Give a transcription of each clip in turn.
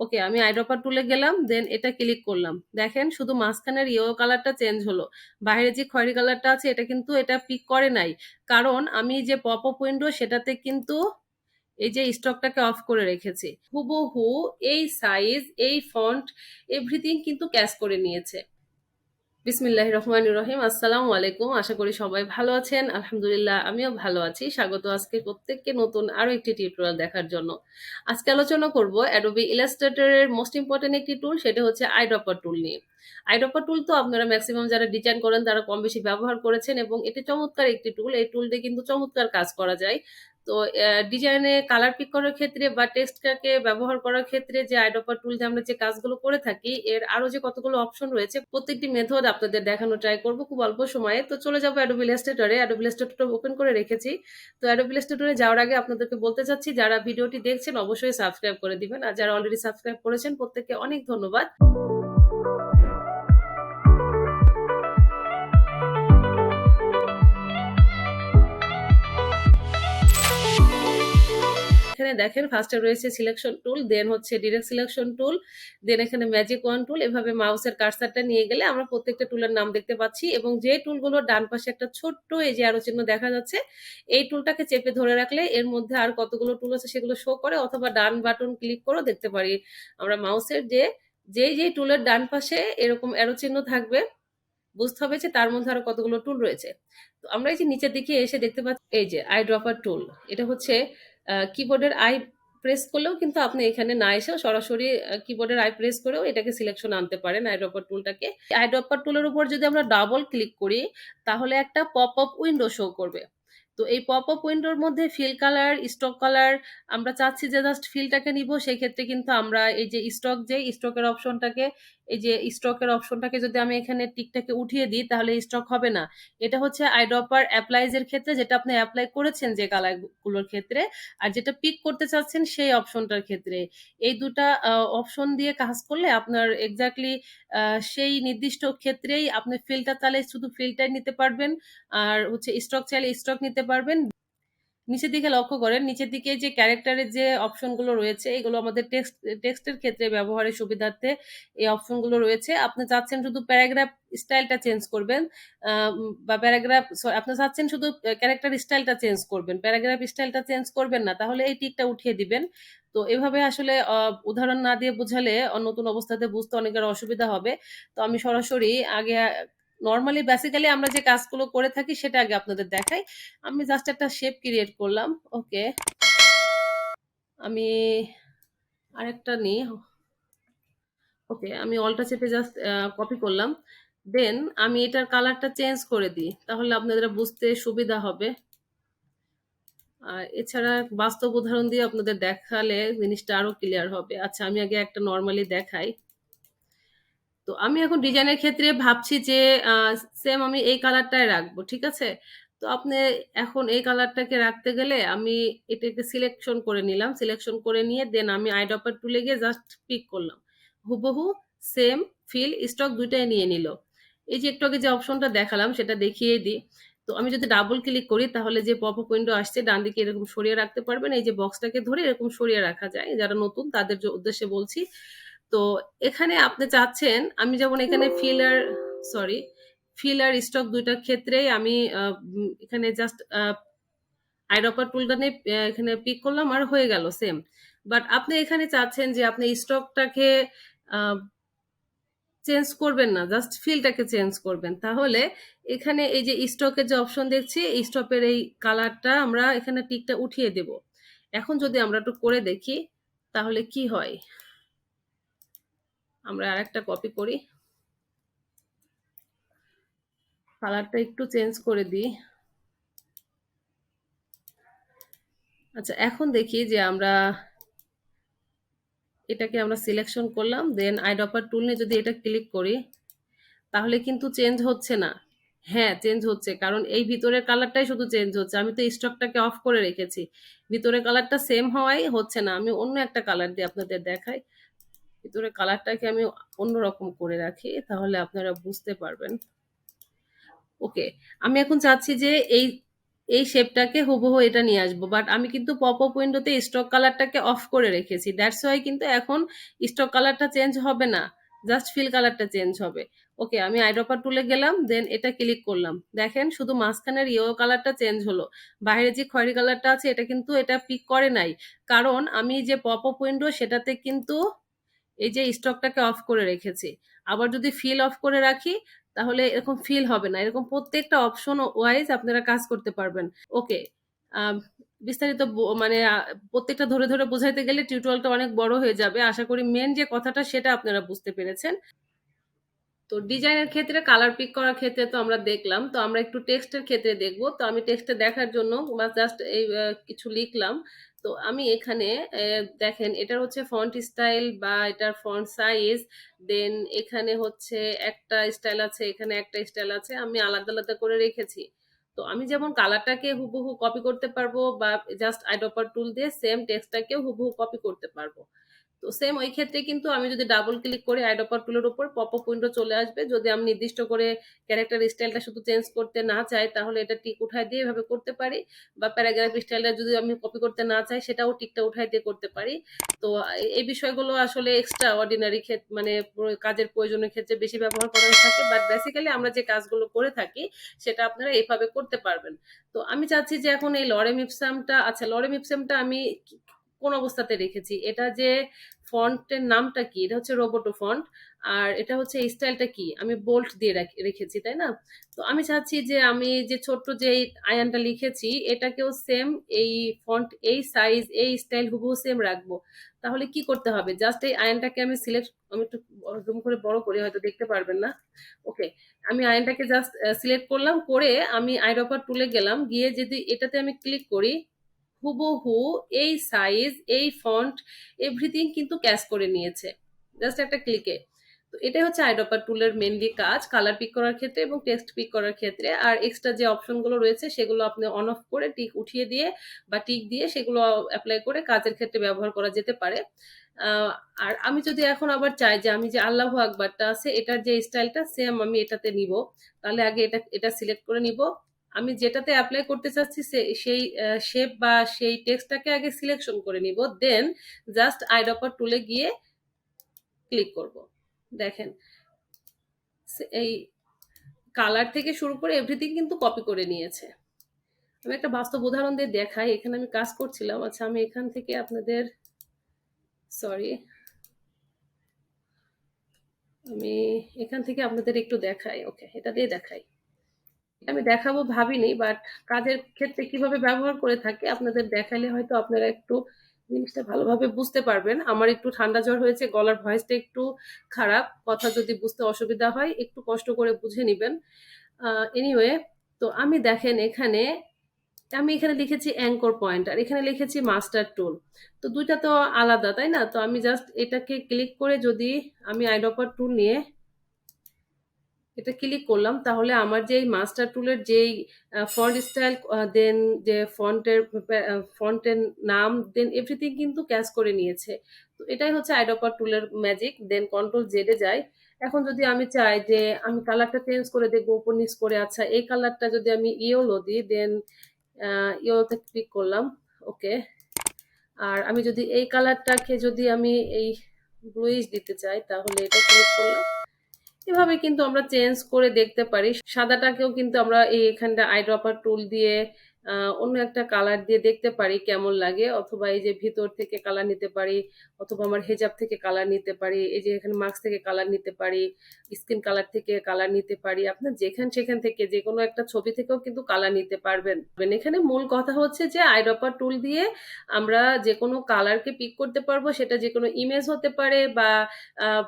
ওকে, আমি আইড্রপার টুলে গেলাম, দেন এটা ক্লিক করলাম। দেখেন শুধু মাঝখানের ইয়েলো কালারটা চেঞ্জ হলো, বাইরে যে খয়েরি কালারটা আছে এটা কিন্তু এটা পিক করে নাই, কারণ আমি যে পপ আপ উইন্ডো সেটাতে কিন্তু এই যে স্টকটাকে অফ করে রেখেছি। হুবহু এই সাইজ, এই ফন্ট, এভরিথিং কিন্তু ক্যাচ করে নিয়েছে। বিসমিল্লাহির রহমানির রহিম। আসসালামু আলাইকুম। আশা করি সবাই ভালো আছেন। আলহামদুলিল্লাহ আমিও ভালো আছি। স্বাগত আজকে প্রত্যেককে নতুন আরো একটি টিউটোরিয়াল দেখার জন্য। আজকে আলোচনা করব অ্যাডোবি ইলাস্ট্রেটরের মোস্ট ইম্পর্টেন্ট একটি টুল, সেটা হচ্ছে আইড্রপার টুল নিয়ে। আইড্রপার টুল তো আপনারা ম্যাক্সিমাম যারা ডিজাইন করেন তারা কম বেশি ব্যবহার করেছেন, এবং এটি চমৎকার একটি টুল। এই টুল দিয়ে কিন্তু চমৎকার কাজ করা যায়। তো ডিজাইনে কালার পিক করার ক্ষেত্রে বা টেক্সটকে ব্যবহার করার ক্ষেত্রে যে আইড্রপার টুল দিয়ে আমরা যে কাজগুলো করে থাকি, এর আরো যে কতগুলো অপশন রয়েছে, প্রত্যেকটি মেথড আপনাদের দেখানো ট্রাই করব খুব অল্প সময়ে। তো চলে যাবো অ্যাডোবি ইলাস্ট্রেটরে। অ্যাডোবি ইলাস্ট্রেটর ওপেন করে রেখেছি। তো অ্যাডোবি ইলাস্ট্রেটরে যাওয়ার আগে আপনাদেরকে বলতে চাচ্ছি, যারা ভিডিওটি দেখছেন অবশ্যই সাবস্ক্রাইব করে দিবেন, আর যারা অলরেডি সাবস্ক্রাইব করেছেন প্রত্যেককে অনেক ধন্যবাদ। এখানে দেখেন ফার্স্টে রয়েছে সিলেকশন টুল, দেন হচ্ছে ডিরেক্ট সিলেকশন টুল, দেন এখানে ম্যাজিক ওয়ান টুল। এভাবে মাউসের কার্সারটা নিয়ে গেলে আমরা প্রত্যেকটা টুলের নাম দেখতে পাচ্ছি, এবং যে টুলগুলো ডান পাশে একটা ছোট্ট এই যে আরো চিহ্ন দেখা যাচ্ছে, এই টুলটাকে চেপে ধরে রাখলে এর মধ্যে আর কতগুলো টুল আছে সেগুলো শো করে, অথবা ডান বাটন ক্লিক করেও দেখতে পারি আমরা মাউসের যে যেই টুলের ডান পাশে এরকম অ্যারো চিহ্ন থাকবে, বুঝতে হবে যে তার মধ্যে আরো কতগুলো টুল রয়েছে। তো আমরা এই যে নিচের দিকে এসে দেখতে পাচ্ছি এই যে আই ড্রপার টুল। এটা হচ্ছে কিবোর্ডের আই প্রেস করলেও কিন্তু আপনি এখানে না এসেও সরাসরি কিবোর্ডের আই প্রেস করেও এটাকে সিলেকশন আনতে পারেন আই ড্রপার টুলটাকে। আই ড্রপার টুলের উপর যদি আমরা ডাবল ক্লিক করি তাহলে একটা পপ আপ উইন্ডো শো করবে। তো এই পপ আপ উইন্ডোর মধ্যে ফিল কালার, স্টক কালার, আমরা চাচ্ছি যে জাস্ট ফিলটাকে নিব, সেই ক্ষেত্রে কিন্তু আমরা এই যে স্টকের অপশনটাকে, এই যে স্টকের অপশনটাকে যদি আমি এখানে টিকটাকে উঠিয়ে দিই তাহলে স্টক হবে না। এটা হচ্ছে আইড্রপার অ্যাপ্লাইজ এর ক্ষেত্রে, যেটা আপনি অ্যাপ্লাই করেছেন যে কালারগুলোর ক্ষেত্রে, আর যেটা পিক করতে চাচ্ছেন সেই অপশনটার ক্ষেত্রে। এই দুটা অপশন দিয়ে কাজ করলে আপনার এক্স্যাক্টলি সেই নির্দিষ্ট ক্ষেত্রেই আপনি ফিলটা চাইলে শুধু ফিলটাই নিতে পারবেন, আর হচ্ছে স্টক চাইলে স্টক নিতে পারবেন। নিচের দিকে লক্ষ্য করেন, নিচের দিকে যে ক্যারেক্টারের যে অপশনগুলো রয়েছে, এগুলো আমাদের টেক্সটের ক্ষেত্রে ব্যবহারের সুবিধার্থে এই অপশনগুলো রয়েছে। আপনি চাচ্ছেন শুধু প্যারাগ্রাফ স্টাইলটা চেঞ্জ করবেন, বা প্যারাগ্রাফ, আপনি চাচ্ছেন শুধু ক্যারেক্টার স্টাইলটা চেঞ্জ করবেন, প্যারাগ্রাফ স্টাইলটা চেঞ্জ করবেন না, তাহলে এই টিকটা উঠিয়ে দিবেন। তো এভাবে আসলে উদাহরণ না দিয়ে বোঝালে নতুন অবস্থাতে বুঝতে অনেকের অসুবিধা হবে। তো আমি সরাসরি আগে নর্মালি বেসিক্যালি আমরা যে কাজগুলো করে থাকি সেটা আগে আপনাদের দেখাই। আমি জাস্ট একটা শেপ ক্রিয়েট করলাম। ওকে, আমি আরেকটা নিই। ওকে, আমি অলটা চেপে জাস্ট কপি করলাম, দেন আমি এটার কালারটা চেঞ্জ করে দিই, তাহলে আপনাদের বুঝতে সুবিধা হবে। আর এছাড়া বাস্তব উদাহরণ দিয়ে আপনাদের দেখালে জিনিসটা আরো ক্লিয়ার হবে। আচ্ছা, আমি আগে একটা নর্মালি দেখাই। তো আমি এখন ডিজাইনের ক্ষেত্রে ভাবছি যে সেম আমি এই কালারটাই রাখবো, ঠিক আছে? তো আপনি এখন এই কালারটাকে রাখতে গেলে আমি এটাকে সিলেকশন করে নিলাম, সিলেকশন করে নিয়ে দেন আমি আইড্রপার টুলে গিয়ে জাস্ট পিক করলাম। হুবহু সেম ফিল স্টক দুইটাই নিয়ে নিল। এই যে একটু আগে যে অপশনটা দেখালাম সেটা দেখিয়ে দিই। তো আমি যদি ডাবল ক্লিক করি তাহলে যে পপ আপ উইন্ডো আসছে ডান দিকে এরকম সরিয়ে রাখতে পারবেন, এই যে বক্সটাকে ধরে এরকম সরিয়ে রাখা যায়, যারা নতুন তাদের উদ্দেশ্যে বলছি। তো এখানে আপনি চাচ্ছেন, আমি যেমন এখানে ফিল আর স্টক দুইটার ক্ষেত্রেই আমি এখানে জাস্ট আইড্রপার টুলটা নিয়ে এখানে পিক করলাম আর হয়ে গেল সেম। বাট আপনি এখানে চাচ্ছেন যে আপনি স্টকটাকে চেঞ্জ করবেন না, জাস্ট ফিলটাকে চেঞ্জ করবেন, তাহলে এখানে এই যে স্টকের যে অপশন দেখছি, স্টকের এই কালারটা আমরা এখানে টিকটা উঠিয়ে দেব। এখন যদি আমরা একটু করে দেখি তাহলে কি হয়। আমরা আরেকটা কপি করি, কালারটা একটু চেঞ্জ করে দিই। আচ্ছা, এখন দেখি যে আমরা এটাকে আমরা সিলেকশন করলাম, দেন আইড্রপার টুল নিয়ে যদি এটা ক্লিক করি তাহলে কিন্তু চেঞ্জ হচ্ছে না। হ্যাঁ, চেঞ্জ হচ্ছে, কারণ এই ভিতরের কালারটাই শুধু চেঞ্জ হচ্ছে। আমি তো স্টকটাকে অফ করে রেখেছি, ভিতরের কালারটা সেম হওয়াই হচ্ছে না। আমি অন্য একটা কালার দিয়ে আপনাদের দেখাই। ভিতরের কালারটাকে আমি অন্যরকম করে রাখি, তাহলে আপনারা বুঝতে পারবেন। ওকে, আমি এখন চাচ্ছি যে এই এই শেপটাকে হুবহু এটা নিয়ে আসবো, বাট আমি কিন্তু পপ আপ উইন্ডোতে স্টক কালারটাকে অফ করে রেখেছি, দ্যাটস ওয়াই কিন্তু এখন স্টক কালারটা চেঞ্জ হবে না, জাস্ট ফিল কালারটা চেঞ্জ হবে। ওকে, আমি আইড্রপার টুলে গেলাম, দেন এটা ক্লিক করলাম, দেখেন শুধু মাঝখানের ইয়েলো কালারটা চেঞ্জ হলো, বাইরে যে খয়েরি কালারটা আছে এটা কিন্তু এটা পিক করে নাই, কারণ আমি যে পপ আপ উইন্ডো সেটাতে কিন্তু এই যে স্টকটাকে অফ করে রেখেছি। আবার যদি ফিল অফ করে রাখি তাহলে এরকম ফিল হবে না, এরকম প্রত্যেকটা অপশন ওয়াইজ আপনারা কাজ করতে পারবেন। ওকে, বিস্তারিত মানে প্রত্যেকটা ধরে ধরে বোঝাইতে গেলে টিউটোরিয়ালটা অনেক বড় হয়ে যাবে, আশা করি মেন যে কথাটা সেটা আপনারা বুঝতে পেরেছেন। তো ডিজাইনের ক্ষেত্রে কালার পিক করার ক্ষেত্রে তো আমরা দেখলাম, তো আমরা একটু টেক্সটের ক্ষেত্রে দেখব। তো আমি টেক্সটে দেখার জন্য বা জাস্ট এই কিছু লিখলাম। তো আমি এখানে দেখেন এটার হচ্ছে ফন্ট স্টাইল বা এটার ফন্ট সাইজ, দেন এখানে হচ্ছে একটা স্টাইল আছে, এখানে একটা স্টাইল আছে, আমি আলাদা আলাদা করে রেখেছি। তো আমি যেমন কালারটাকে হুবহু কপি করতে পারবো বা জাস্ট আইড্রপার টুল দিয়ে সেম টেক্সটটাকেও হুবহু কপি করতে পারবো। তো সেম ওই ক্ষেত্রে কিন্তু আমি যদি ডাবল ক্লিক করি আইড্রপার টুলের উপর পপ আপ উইন্ডো চলে আসবে। যদি আমি নির্দিষ্ট করে ক্যারেক্টার স্টাইলটা শুধু চেঞ্জ করতে না চাই তাহলে এটা টিক উঠায় দিয়ে এভাবে করতে পারি, বা প্যারাগ্রাফ স্টাইলটা যদি আমি কপি করতে না চাই সেটাও টিকটা উঠায় দিয়ে করতে পারি। তো এই বিষয়গুলো আসলে এক্সট্রা অর্ডিনারি ক্ষেত্রে মানে কাজের প্রয়োজনের ক্ষেত্রে বেশি ব্যবহার করা হয়ে থাকে, বাট বেসিক্যালি আমরা যে কাজগুলো করে থাকি সেটা আপনারা এভাবে করতে পারবেন। তো আমি চাচ্ছি যে এখন এই লরেম ইপসামটা, আচ্ছা লরেম ইপসামটা আমি কোন অবস্থাতে রেখেছি, এটা যে ফন্টের নামটা কি, এটা হচ্ছে রোবোটো ফন্ট, আর এটা হচ্ছে স্টাইলটা কি আমি বোল্ট দিয়ে রেখেছি, তাই না? তো আমি চাচ্ছি যে আমি যে ছোট্ট যে আয়ানটা লিখেছি এটাকেও সেম এই ফন্ট এই সাইজ এই স্টাইল হুবহু সেম রাখবো। তাহলে কি করতে হবে, জাস্ট এই আয়নটাকে আমি সিলেক্ট, আমি একটু জুম করে বড় করে হয়তো দেখতে পারবেন না। ওকে, আমি আয়নটাকে জাস্ট সিলেক্ট করলাম, করে আমি আইড্রপার টুলে গেলাম, গিয়ে যদি এটাতে আমি ক্লিক করি হুবহু এই সাইজ এই ফন্ট এভরিথিং কিন্তু ক্যাচ করে নিয়েছে জাস্ট একটা ক্লিকে। তো এটাই হচ্ছে আইড্রপার টুলের মেনলি কাজ কালার পিক করার ক্ষেত্রে এবং টেক্সট পিক করার ক্ষেত্রে। আর এক্সট্রা যে অপশনগুলো রয়েছে সেগুলো আপনি অন অফ করে টিক উঠিয়ে দিয়ে বা টিক দিয়ে সেগুলো অ্যাপ্লাই করে কাজের ক্ষেত্রে ব্যবহার করা যেতে পারে। আর আমি যদি এখন আবার চাই যে আমি যে আল্লাহু আকবারটা আছে এটার যে স্টাইলটা সেম আমি এটাতে নিব, তাহলে আগে এটা এটা সিলেক্ট করে নিব। আমি যেটাতে অ্যাপ্লাই করতে চাচ্ছি সেই শেপ বা সেই টেক্সটটাকে আগে সিলেকশন করে নিব, দেন জাস্ট আইড্রপার টুলে গিয়ে ক্লিক করব। দেখেন এই কালার থেকে শুরু করে এভরিথিং কিন্তু কপি করে নিয়েছে। আমি একটা বাস্তব উদাহরণ দিয়ে দেখাই, এখানে আমি কাজ করছিলাম, আচ্ছা আমি এখান থেকে আপনাদের, সরি, আমি এখান থেকে আপনাদের একটু দেখাই, ওকে এটা দিয়ে দেখাই। আমি দেখাবো ভাবিনি, বাট কাজের ক্ষেত্রে কিভাবে ব্যবহার করে থাকে আপনাদের দেখালে হয়তো আপনারা একটু জিনিসটা ভালোভাবে বুঝতে পারবেন। আমার একটু ঠান্ডা জ্বর হয়েছে, গলার ভয়েসটা একটু খারাপ, কথা যদি বুঝতে অসুবিধা হয় একটু কষ্ট করে বুঝে নিবেন। এনিওয়ে, তো আমি দেখেন এখানে আমি এখানে লিখেছি অ্যাঙ্কর পয়েন্ট আর এখানে লিখেছি মাস্টার টুল। তো দুইটা তো আলাদা, তাই না? তো আমি জাস্ট এটাকে ক্লিক করে যদি আমি আইড্রপার টুল নিয়ে এটা ক্লিক করলাম তাহলে আমার যেই মাস্টার টুলের যেই ফন্ট স্টাইল, দেন যে ফন্টের নাম, দেন এভরিথিং কিন্তু ক্যাচ করে নিয়েছে। তো এটাই হচ্ছে আইড্রপার টুলের ম্যাজিক। দেন কন্ট্রোল জেডে যাই। এখন যদি আমি চাই যে আমি কালারটা চেঞ্জ করে দেখবো উপর নিচ করে, আচ্ছা এই কালারটা যদি আমি ইয়েলো দিই, দেন ইয়েলোতে ক্লিক করলাম, ওকে। আর আমি যদি এই কালারটাকে যদি আমি এই ব্লুইশ দিতে চাই তাহলে এটা ক্লিক করলাম। এভাবে কিন্তু আমরা চেঞ্জ করে দেখতে পারি। সাদাটাকেও কিন্তু আমরা এই এখানটা আইড্রপার টুল দিয়ে অন্য একটা কালার দিয়ে দেখতে পারি কেমন লাগে, অথবা এই যে ভিতর থেকে কালার নিতে পারি, অথবা আমার হেজাব থেকে কালার নিতে পারি, এই যে এখানে মাস্ক থেকে কালার নিতে পারি, স্কিন কালার থেকে কালার নিতে পারি, আপনার যেখান সেখান থেকে যে কোনো একটা ছবি থেকেও কিন্তু কালার নিতে পারবেন। এখানে মূল কথা হচ্ছে যে আইড্রপার টুল দিয়ে আমরা যে কোনো কালারকে পিক করতে পারবো, সেটা যে কোনো ইমেজ হতে পারে বা আহ,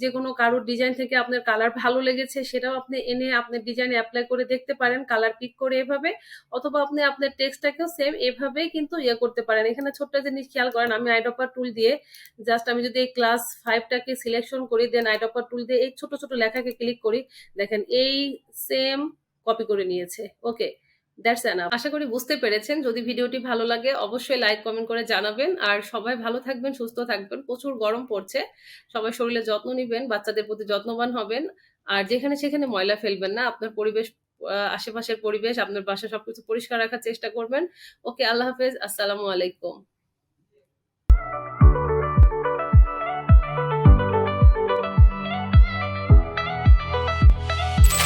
যে কোনো কারোর ডিজাইন থেকে আপনার কালার ভালো লেগেছে সেটাও আপনি এনে আপনার ডিজাইনে অ্যাপ্লাই করে দেখতে পারেন কালার পিক করে এভাবে, অথবা আপনি আপনার টেক্সটটাকেও সেম এভাবেই কিন্তু ইয়ে করতে পারেন। এখানে ছোট্ট জিনিস খেয়াল করেন, আমি আইড্রপার টুল দিয়ে জাস্ট আমি যদি এই ক্লাস 5টাকে সিলেকশন করি, দেন আইড্রপার টুল দিয়ে এই ছোট ছোট লেখাকে ক্লিক করি, দেখেন এই সেম কপি করে নিয়েছে। ওকে, দ্যাটস এনাফ। আশা করি বুঝতে পেরেছেন। যদি ভিডিওটি ভালো লাগে অবশ্যই লাইক কমেন্ট করে জানাবেন। আর সবাই ভালো থাকবেন, সুস্থ থাকবেন, প্রচুর গরম পড়ছে, সবাই শরীরের যত্ন নিবেন, বাচ্চাদের প্রতি যত্নবান হবেন, আর যেখানে সেখানে ময়লা ফেলবেন না, আপনার পরিবেশ আশেপাশের পরিবেশ, আপনার বাসা সবকিছু পরিষ্কার রাখার চেষ্টা করবেন। ওকে, আল্লাহ হাফেজ। আসসালামু আলাইকুম।